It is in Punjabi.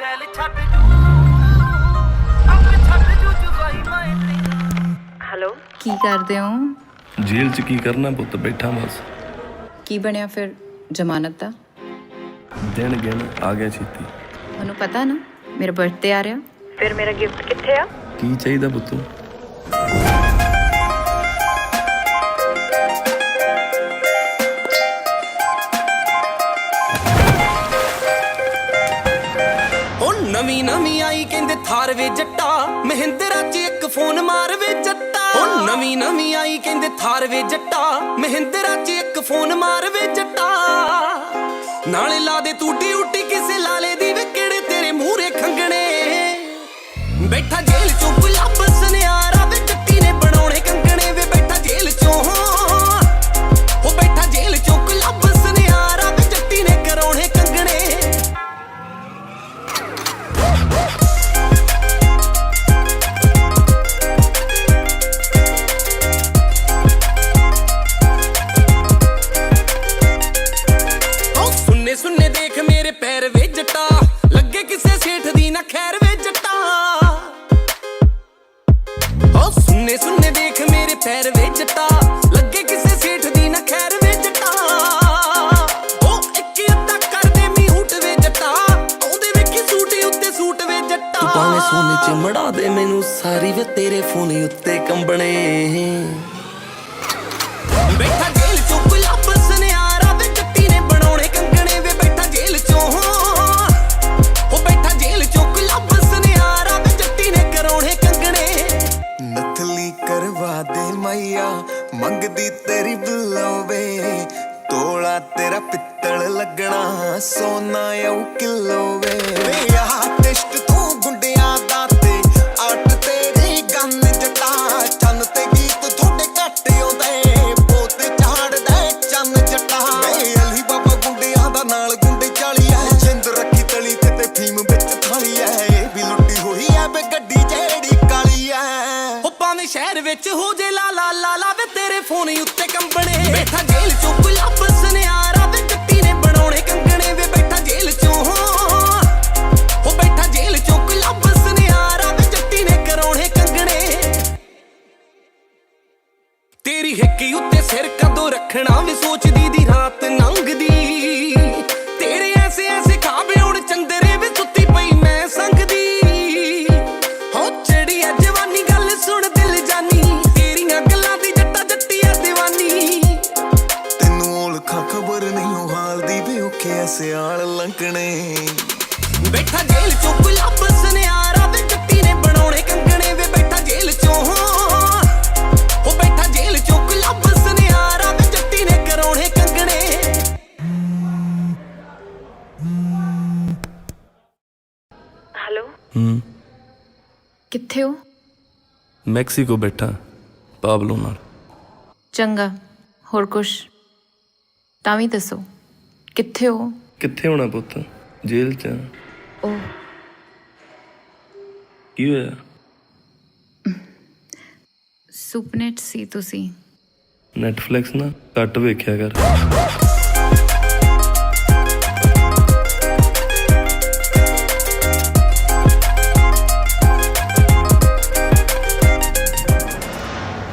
ਗੈਲ ਛੱਡ ਜੂ ਆਪੇ ਛੱਡ ਜੂ ਜੁਗਾਈ ਮੈਂ ਹੈਲੋ ਕੀ ਕਰਦੇ ਹੋ? ਜੇਲ੍ਹ 'ਚ ਕੀ ਕਰਨਾ ਪੁੱਤ, ਬੈਠਾ ਬਸ। ਕੀ ਬਣਿਆ ਫਿਰ ਜ਼ਮਾਨਤ ਦਾ? ਦਿਨ ਗਿਣ ਆ ਗਿਆ ਛੇਤੀ। ਤੁਹਾਨੂੰ ਪਤਾ ਨਾ ਮੇਰਾ ਬਰਥਡੇ ਆ ਰਿਹਾ, ਫਿਰ ਮੇਰਾ ਗਿਫਟ ਕਿੱਥੇ ਆ? ਕੀ ਚਾਹੀਦਾ ਪੁੱਤ? ਨਵੀਂ ਨਵੀਂ ਆਈ ਕਹਿੰਦੇ ਥਾਰ ਵੇ ਜੱਟਾ, ਮਹਿੰਦਰਾ 'ਚ ਇੱਕ ਫੋਨ ਮਾਰ ਵੇ ਜੱਟਾ। ਉਹ ਨਵੀਂ ਨਵੀਂ ਆਈ ਕਹਿੰਦੇ ਥਾਰ ਵੇ ਜੱਟਾ, ਮਹਿੰਦਰਾ 'ਚ ਇੱਕ ਫੋਨ ਮਾਰ ਵੇ ਜੱਟਾ। ਨਾਲੇ ਲਾ ਦੇ ਤੂੰ ਡਿਊਟੀ ਕਿਸੇ ਲਾਲੇ ਦੀ, ਵੇ ਕਿਹੜੇ ਤੇਰੇ ਮੂਹਰੇ ਖੰਗਣੇ। ਬੈਠਾ ਜੇਲ੍ਹ 'ਚੋਂ ਗੁਲਾਬ ਸੁਨਿਆਰਾ, ਵੇ ਜੱਟੀ ਨੇ ਬਣਾਉਣੇ ਕੰਗਣੇ। ਵੇ ਬੈਠਾ ਜੇਲ੍ਹ 'ਚੋਂ, ਉਹ ਬੈਠਾ ਜੇਲ੍ਹ 'ਚੋਂ ਗੁਲਾਬ ਸੁਨਿਆਰਾ, ਵੇ ਜੱਟੀ ਨੇ ਕਰਾਉਣੇ ਕੰਗਣੇ। ਸੁਣਨੇ ਦੇਖ ਮੇਰੇ ਪੈਰ ਵੇ ਜੱਟਾ, ਲੱਗੇ ਕਿਸੇ ਸੇਠ ਦੀ ਨਾ ਖੈਰ ਵੇ ਜੱਟਾ। ਓ ਸੁਣਨੇ ਦੇਖ ਮੇਰੇ ਪੈਰ ਵੇ ਜੱਟਾ, ਲੱਗੇ ਕਿਸੇ ਸੇਠ ਦੀ ਨਾ ਖੈਰ ਵੇ ਜੱਟਾ। ਓ ਇੱਕ ਅੱਧਾ ਕਰਦੇ ਮੀਹੂਟ ਵੇ ਜੱਟਾ, ਆਉਂਦੇ ਵੇਖੀ ਸੂਟ ਉੱਤੇ ਸੂਟ ਵੇ ਜੱਟਾ। ਭਾਵੇਂ ਸੋਨੇ 'ਚ ਮੜਾ ਦੇ ਮੈਨੂੰ ਸਾਰੀ, ਵੇ ਤੇਰੇ ਫੋਨ ਉੱਤੇ ਕੰਬਣੇ। ਬੈਠਾ ਜੇਲ੍ਹ 'ਚੋਂ ਗੁਲਾਬ ਸੁਨਿਆਰਾ, ਵੇ ਜੱਟੀ ਨੇ ਬਣਾਉਣੇ ਕੰਗਣੇ। ਵੇ ਬੈਠਾ ਜੇਲ੍ਹ 'ਚੋਂ, ਉਹ ਬੈਠਾ ਜੇਲ੍ਹ 'ਚੋਂ ਗੁਲਾਬ ਸੁਨਿਆਰਾ, ਵੇ ਜੱਟੀ ਨੇ ਕਰਾਉਣੇ ਕੰਗਣੇ। ਨਥਲੀ ਕਰਵਾ ਦੇ ਮਾਇਆ, ਮੰਗਦੀ ਤੇਰੀ ਬੁਲਾਵੇ। ਤੋਲਾ ਤੇਰਾ ਪਿੱਤਲ ਲੱਗਣਾ, ਸੋਨਾ ਆਉ ਕਿਲੋ ਵੇ। ਵੇ ਆਹ ਟਿਸ਼ਟ ਤੂੰ ਗੁੰਡਿਆਂ ਦਾ ਤੇ ਅੱਟ ਤੇਰੀ ਗੰਨ ਜਟਾ। ਚੰਨ ਤੇ ਗੀਤ ਥੋੜੇ ਘੱਟ ਆਉਂਦੇ, ਬੋਤ ਝਾੜਦਾ ਚੰਨ ਜਟਾ। ਵੇ ਅਲੀ ਬਾਬਾ ਗੁੰਡਿਆਂ ਦਾ ਨਾਲ ਗੁੰਡੇ ਚਾਲੀ ਐ, ਜਿੰਦ ਰੱਖੀ ਤਲੀ ਤੇ ਫੀਮ ਵਿੱਚ ਥਾਲੀ ਐ। ਇਹ ਵੀ ਲੁੱਟੀ ਹੋਈ ਐ ਵੇ ਗੱਡੀ ਜਿਹੜੀ ਕਾਲੀ ਐ। ਉਹ ਭਾਵੇਂ ਸ਼ਹਿਰ ਵਿੱਚ ਹੋ ਜੇ ਲਾ ਲਾ ਲਾ ਲਾ, ਵੇ ਤੇਰੇ ਫੋਨ ਉੱਤੇ ਕੰਬਣੇ। ਬੈਠਾ ਜੇਲ੍ਹ 'ਚੋਂ ਗੁਲਾਬ ਸੁਨਿਆਰਾ, ਵੇ ਜੱਟੀ ਨੇ ਬਣਾਉਣੇ ਕੰਗਣੇ। ਵੇ ਬੈਠਾ ਜੇਲ੍ਹ 'ਚੋਂ, ਉਹ ਬੈਠਾ ਜੇਲ੍ਹ 'ਚੋਂ ਗੁਲਾਬ ਸੁਨਿਆਰਾ, ਵੇ ਜੱਟੀ ਨੇ ਕਰਾਉਣੇ ਕੰਗਣੇ। ਤੇਰੀ ਹਿੱਕੀ ਉੱਤੇ ਸਿਰ ਕਦੋਂ ਰੱਖਣਾ, ਵੇ ਸੋਚਦੀ ਦੀ ਰਾਤ ਲੰਘਦੀ। ਤੇਰੇ ਐਸੇ ਐਸੇ ਖਾਬੇ ਹੁਣ ਚੰਦਰੇ, ਵੇ ਸੁੱਤੀ ਪਈ ਮੈਂ ਸੰਗਦੀ। ਹੋ ਚੜੀ ਐ ਜਵਾਨੀ, ਗੱਲ ਸੁਣ ਦਿਲ ਜਾਨੀ, ਤੇਰੀਆਂ ਗੱਲਾਂ ਦੀ ਜੱਟਾ ਜੱਟੀ ਐ ਦੀਵਾਨੀ। ਤੈਨੂੰ ਔਲਖਾਂ ਖਬਰ ਨਹੀਂ ਉਹ ਹਾਲ ਦੀ, ਵੇ ਔਖੇ ਸਿਆਲ ਲੰਘਣੇ। ਬੈਠਾ ਜੇਲ੍ਹ 'ਚੋਂ ਗੁਲਾਬ ਸੁਨਿਆਰਾ, ਵੇ ਜੱਟੀ ਨੇ ਬਣਾਉਣੇ ਕੰਗਣੇ। ਵੇ ਬੈਠਾ ਜੇਲ੍ਹ 'ਚੋਂ, ਉਹ ਬੈਠਾ ਜੇਲ੍ਹ 'ਚੋਂ ਗੁਲਾਬ ਸੁਨਿਆਰਾ, ਵੇ ਜੱਟੀ ਨੇ ਕਰਾਉਣੇ ਕੰਗਣੇ। ਹੈਲੋ ਕਿੱਥੇ ਹੋ? ਮੈਕਸੀਕੋ ਬੈਠਾ ਪਾਬਲੋ ਨਾਲ। ਚੰਗਾ, ਹੋਰ ਕੁਛ ਤਾਂ ਵੀ ਦੱਸੋ, ਕਿੱਥੇ ਹੋ? ਕਿੱਥੇ ਹੋਣਾ ਪੁੱਤ, ਜੇਲ੍ਹ 'ਚ। ਉਹ ਕੀ ਹੋਇਆ? ਸੁਪਨੇ 'ਚ ਸੀ ਤੁਸੀਂ। ਨੈਟਫਲਿਕਸ ਨਾ ਘੱਟ ਵੇਖਿਆ ਕਰ।